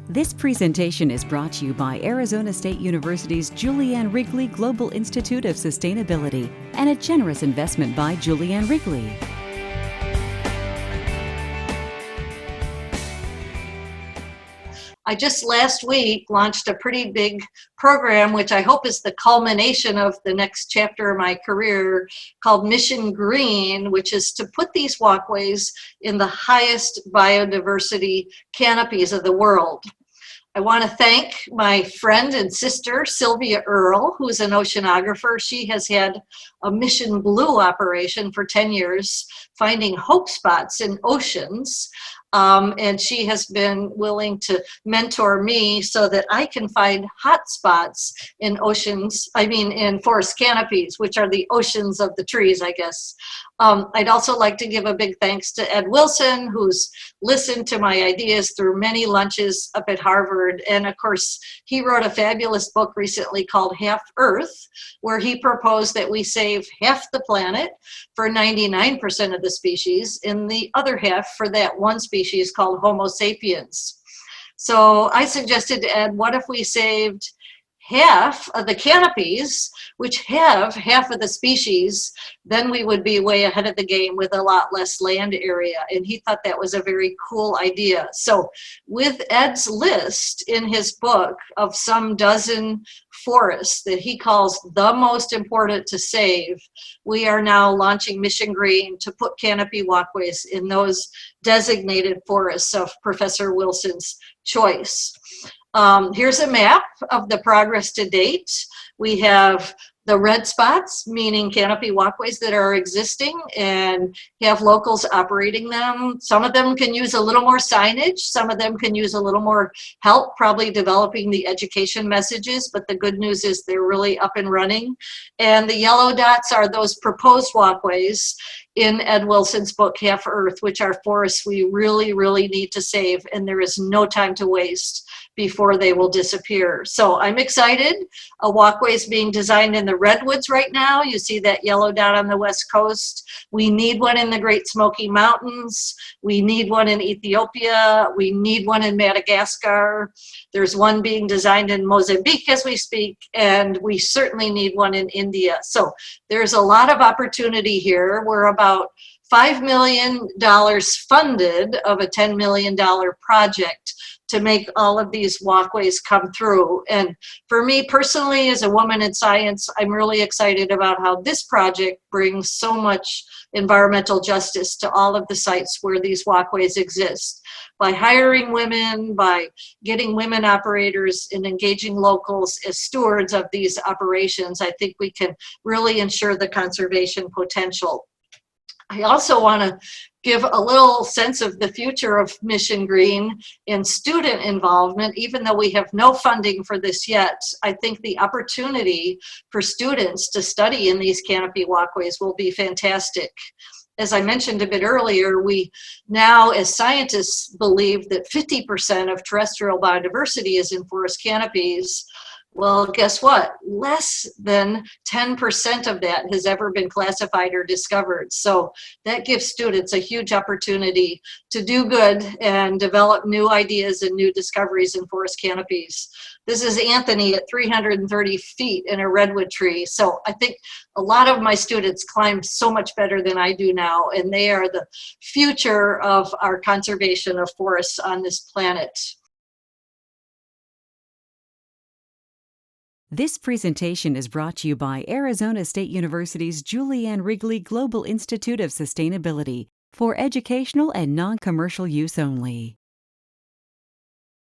This presentation is brought to you by Arizona State University's Julianne Wrigley Global Institute of Sustainability and a generous investment by Julianne Wrigley. I just last week launched a pretty big program, which I hope is the culmination of the next chapter of my career, called Mission Green, which is to put these walkways in the highest biodiversity canopies of the world. I want to thank my friend and sister, Sylvia Earle, who's an oceanographer. She has had a Mission Blue operation for 10 years, finding hope spots in oceans. And she has been willing to mentor me so that I can find hot spots in in forest canopies, which are the oceans of the trees, I guess. I'd also like to give a big thanks to Ed Wilson, who's listened to my ideas through many lunches up at Harvard. And of course, he wrote a fabulous book recently called Half Earth, where he proposed that we save half the planet for 99% of the species, and the other half for that one species called Homo sapiens. So I suggested to Ed, what if we saved half of the canopies, which have half of the species, then we would be way ahead of the game with a lot less land area. And he thought that was a very cool idea. So with Ed's list in his book of some dozen forests that he calls the most important to save, we are now launching Mission Green to put canopy walkways in those designated forests of Professor Wilson's choice. Here's a map of the progress to date. We have the red spots, meaning canopy walkways that are existing and have locals operating them. Some of them can use a little more signage. Some of them can use a little more help, probably developing the education messages, but the good news is they're really up and running. And the yellow dots are those proposed walkways in Ed Wilson's book, Half Earth, which are forests we really, really need to save, and there is no time to waste before they will disappear. So I'm excited. A walkway is being designed in the redwoods right now. You see that yellow dot on the west coast. We need one in the Great Smoky Mountains. We need one in Ethiopia. We need one in Madagascar. There's one being designed in Mozambique as we speak, and we certainly need one in India. So there's a lot of opportunity here. We're about $5 million funded of a $10 million project to make all of these walkways come through. And for me personally, as a woman in science, I'm really excited about how this project brings so much environmental justice to all of the sites where these walkways exist. By hiring women, by getting women operators and engaging locals as stewards of these operations, I think we can really ensure the conservation potential. I also want to give a little sense of the future of Mission Green and student involvement. Even though we have no funding for this yet, I think the opportunity for students to study in these canopy walkways will be fantastic. As I mentioned a bit earlier, we now, as scientists, believe that 50% of terrestrial biodiversity is in forest canopies. Well, guess what? Less than 10% of that has ever been classified or discovered. So that gives students a huge opportunity to do good and develop new ideas and new discoveries in forest canopies. This is Anthony at 330 feet in a redwood tree. So I think a lot of my students climb so much better than I do now, and they are the future of our conservation of forests on this planet. This presentation is brought to you by Arizona State University's Julianne Wrigley Global Institute of Sustainability for educational and non-commercial use only.